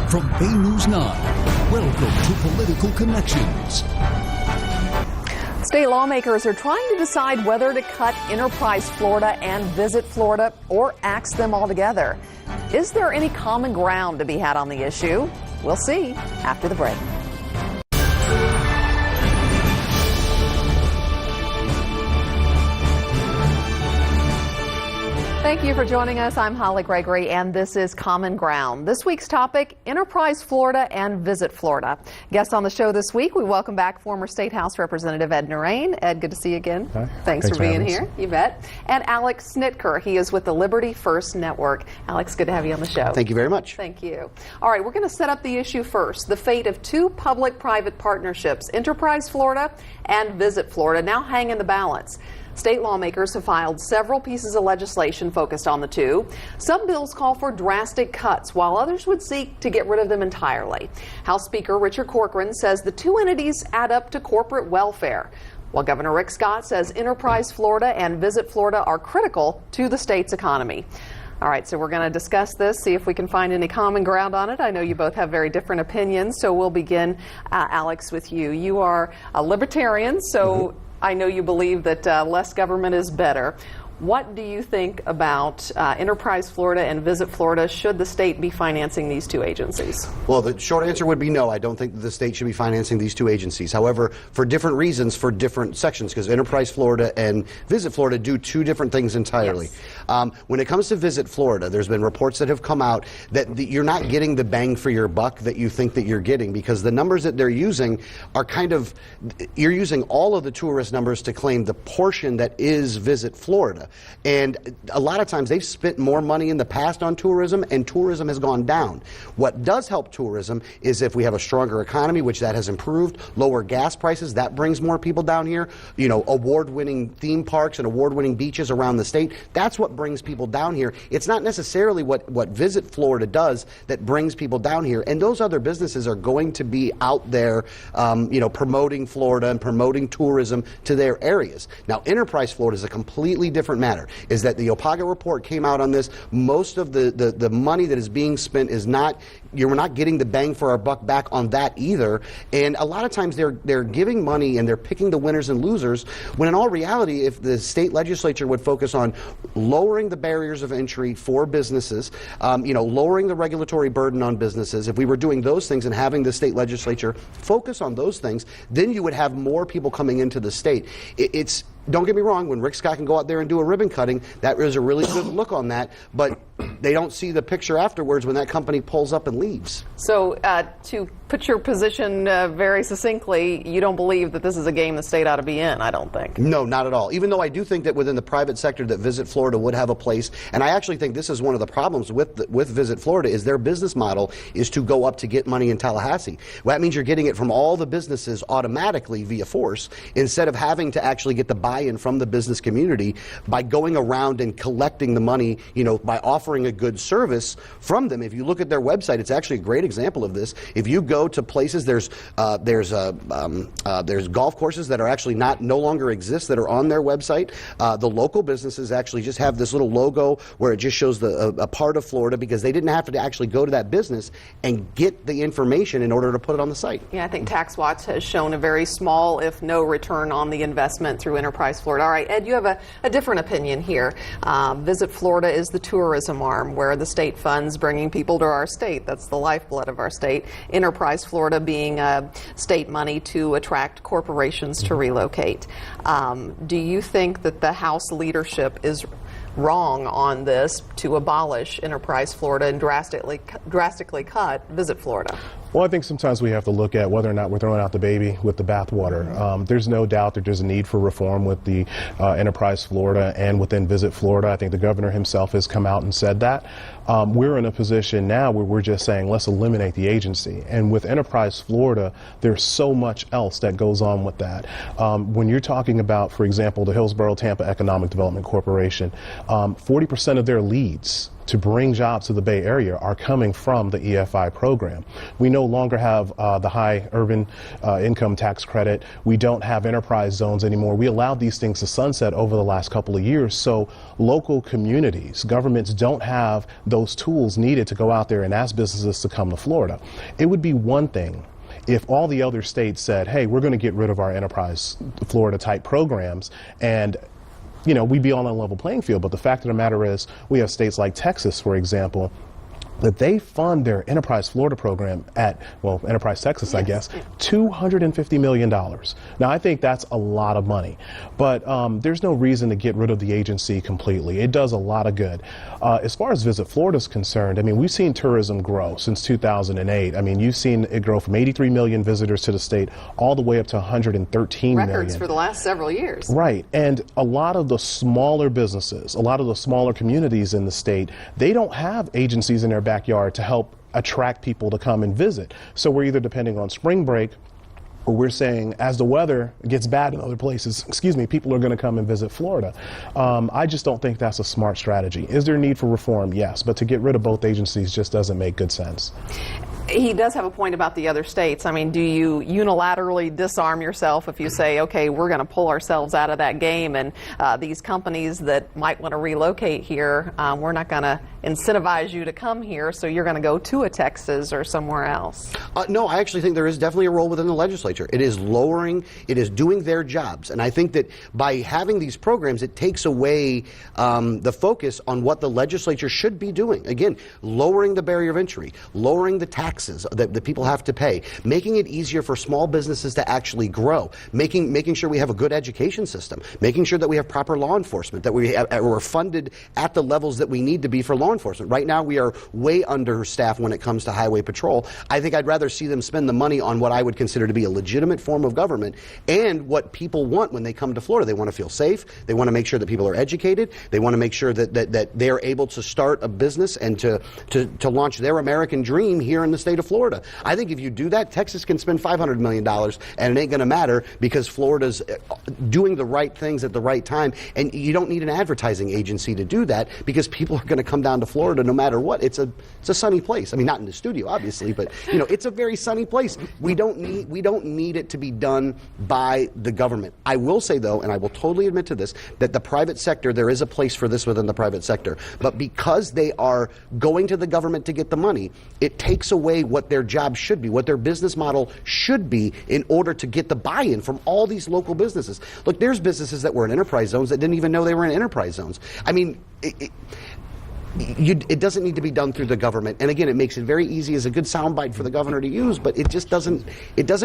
From Bay News 9, welcome to Political Connections. State lawmakers are trying to decide whether to cut Enterprise Florida and Visit Florida or axe them altogether. Is there any common ground to be had on the issue? We'll see after the break. Thank you for joining us. I'm Gregory, and this is Common Ground. This week's topic, Enterprise Florida and Visit Florida. Guest on the show this week, we welcome back former State House Representative Ed Narain. Ed, good to see you again. Hi. Thanks for being here. You bet. And Alex Snitker. He is with the Liberty First Network. Alex, good to have you on the show. Thank you very much. Thank you. All right, we're going to set up the issue first. The fate of two public-private partnerships, Enterprise Florida and Visit Florida, now hang in the balance. State lawmakers have filed several pieces of legislation focused on the two. Some bills call for drastic cuts, while others would seek to get rid of them entirely. House Speaker Richard Corcoran says the two entities add up to corporate welfare, while Governor Rick Scott says Enterprise Florida and Visit Florida are critical to the state's economy. All right, so we're going to discuss this, see if we can find any common ground on it. I know you both have very different opinions, so we'll begin, Alex, with you. You are a libertarian, so I know you believe that less government is better. What do you think about Enterprise Florida and Visit Florida? Should the state be financing these two agencies? Well, the short answer would be no. I don't think that the state should be financing these two agencies. However, for different reasons, for different sections, because Enterprise Florida and Visit Florida do two different things entirely. Yes. When it comes to Visit Florida, there's been reports that have come out that you're not getting the bang for your buck that you think that you're getting, because the numbers that they're using are you're using all of the tourist numbers to claim the portion that is Visit Florida. And a lot of times they've spent more money in the past on tourism, and tourism has gone down. What does help tourism is if we have a stronger economy, which that has improved, lower gas prices, that brings more people down here, award-winning theme parks and award-winning beaches around the state. That's what brings people down here. It's not necessarily what Visit Florida does that brings people down here. And those other businesses are going to be out there, promoting Florida and promoting tourism to their areas. Now, Enterprise Florida is a completely different matter. Is that the Opaga report came out on this. Most of the money that is being spent is we're not getting the bang for our buck back on that either. And a lot of times they're giving money and they're picking the winners and losers, when in all reality, if the state legislature would focus on lowering the barriers of entry for businesses, lowering the regulatory burden on businesses, if we were doing those things and having the state legislature focus on those things, then you would have more people coming into the state. Don't get me wrong, when Rick Scott can go out there and do a ribbon cutting, that is a really good look on that, but they don't see the picture afterwards when that company pulls up and leaves. So to put your position very succinctly, you don't believe that this is a game the state ought to be in, I don't think. No, not at all. Even though I do think that within the private sector that Visit Florida would have a place, and I actually think this is one of the problems with Visit Florida is their business model is to go up to get money in Tallahassee. Well, that means you're getting it from all the businesses automatically via force, instead of having to actually get the buy-in from the business community by going around and collecting the money, by offering a good service from them. If you look at their website, it's actually a great example of this. If you go to places, there's golf courses that are actually no longer exist that are on their website. The local businesses actually just have this little logo where it just shows a part of Florida, because they didn't have to actually go to that business and get the information in order to put it on the site. Yeah, I think Tax Watch has shown a very small, if no, return on the investment through Enterprise Florida. All right, Ed, you have a different opinion here. Visit Florida is the tourism arm where the state funds bringing people to our state. That's the lifeblood of our state. Enterprise Florida being state money to attract corporations to relocate. Do you think that the House leadership is wrong on this to abolish Enterprise Florida and drastically cut Visit Florida? Well, I think sometimes we have to look at whether or not we're throwing out the baby with the bathwater. There's no doubt that there's a need for reform with the Enterprise Florida and within Visit Florida. I think the governor himself has come out and said that. We're in a position now where we're just saying, let's eliminate the agency. And with Enterprise Florida, there's so much else that goes on with that. When you're talking about, for example, the Hillsborough Tampa Economic Development Corporation, 40% of their leads to bring jobs to the Bay Area are coming from the EFI program. We no longer have the high urban income tax credit. We don't have enterprise zones anymore. We allowed these things to sunset over the last couple of years, so local communities, governments don't have those tools needed to go out there and ask businesses to come to Florida. It would be one thing if all the other states said, hey, we're going to get rid of our enterprise Florida type programs, and we'd be on a level playing field. But the fact of the matter is, we have states like Texas, for example, that they fund their Enterprise Florida program at, Enterprise Texas, I guess, $250 million. Now, I think that's a lot of money, but there's no reason to get rid of the agency completely. It does a lot of good. As far as Visit Florida is concerned, I mean, we've seen tourism grow since 2008. I mean, you've seen it grow from 83 million visitors to the state all the way up to 113 million. Records for the last several years. Right. And a lot of the smaller businesses, a lot of the smaller communities in the state, they don't have agencies in their backyard to help attract people to come and visit. So we're either depending on spring break, or we're saying as the weather gets bad in other places, people are going to come and visit Florida. I just don't think that's a smart strategy. Is there a need for reform? Yes, but to get rid of both agencies just doesn't make good sense. He does have a point about the other states. I mean, do you unilaterally disarm yourself if you say, okay, we're going to pull ourselves out of that game, and these companies that might want to relocate here, we're not going to incentivize you to come here, so you're going to go to a Texas or somewhere else? No, I actually think there is definitely a role within the legislature. It is doing their jobs. And I think that by having these programs, it takes away the focus on what the legislature should be doing. Again, lowering the barrier of entry, lowering the taxes that people have to pay, making it easier for small businesses to actually grow, making sure we have a good education system, making sure that we have proper law enforcement, that we're funded at the levels that we need to be for law enforcement. Right now, we are way understaffed when it comes to highway patrol. I think I'd rather see them spend the money on what I would consider to be a legitimate form of government and what people want when they come to Florida. They want to feel safe. They want to make sure that people are educated. They want to make sure that they're able to start a business and to launch their American dream here in the state of Florida. I think if you do that, Texas can spend $500 million and it ain't going to matter because Florida's doing the right things at the right time. And you don't need an advertising agency to do that because people are going to come down to Florida no matter what. It's a sunny place. I mean, not in the studio, obviously, but it's a very sunny place. We don't need it to be done by the government. I will say, though, and I will totally admit to this, that the private sector, there is a place for this within the private sector. But because they are going to the government to get the money, it takes away what their job should be, what their business model should be in order to get the buy-in from all these local businesses. Look, there's businesses that were in enterprise zones that didn't even know they were in enterprise zones. I mean, it doesn't need to be done through the government. And again, it makes it very easy as a good soundbite for the governor to use, but it just doesn't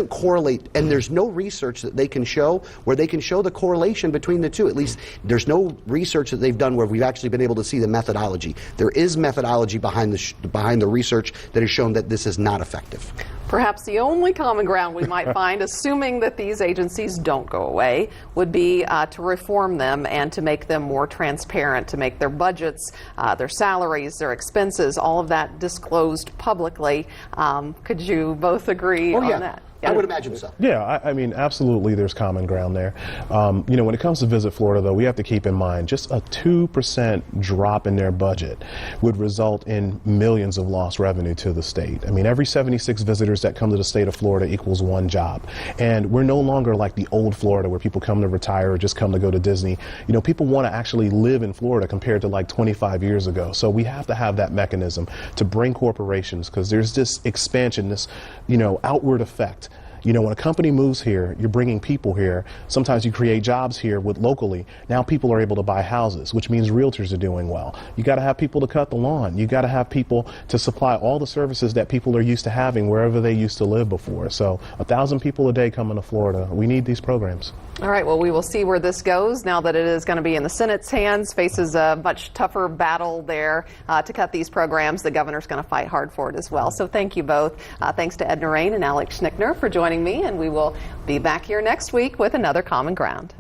correlate. And there's no research that they can show where they can show the correlation between the two. At least there's no research that they've done where we've actually been able to see the methodology. There is methodology behind the research that has shown that this is not effective. Perhaps the only common ground we might find, assuming that these agencies don't go away, would be to reform them and to make them more transparent, to make their budgets, their salaries, their expenses, all of that disclosed publicly. Could you both agree on that? I would imagine so. Yeah, I mean, absolutely there's common ground there. When it comes to Visit Florida, though, we have to keep in mind just a 2% drop in their budget would result in millions of lost revenue to the state. I mean, every 76 visitors that come to the state of Florida equals one job. And we're no longer like the old Florida where people come to retire or just come to go to Disney. People want to actually live in Florida compared to like 25 years ago. So we have to have that mechanism to bring corporations, because there's this expansion, this, outward effect. When a company moves here, you're bringing people here. Sometimes you create jobs here locally. Now people are able to buy houses, which means realtors are doing well. You got to have people to cut the lawn. You got to have people to supply all the services that people are used to having wherever they used to live before. So 1,000 people a day coming to Florida. We need these programs. All right, well, we will see where this goes now that it is going to be in the Senate's hands, faces a much tougher battle there to cut these programs. The governor's going to fight hard for it as well. So thank you both. Thanks to Ed Narain and Alex Snitker for joining me, and we will be back here next week with another Common Ground.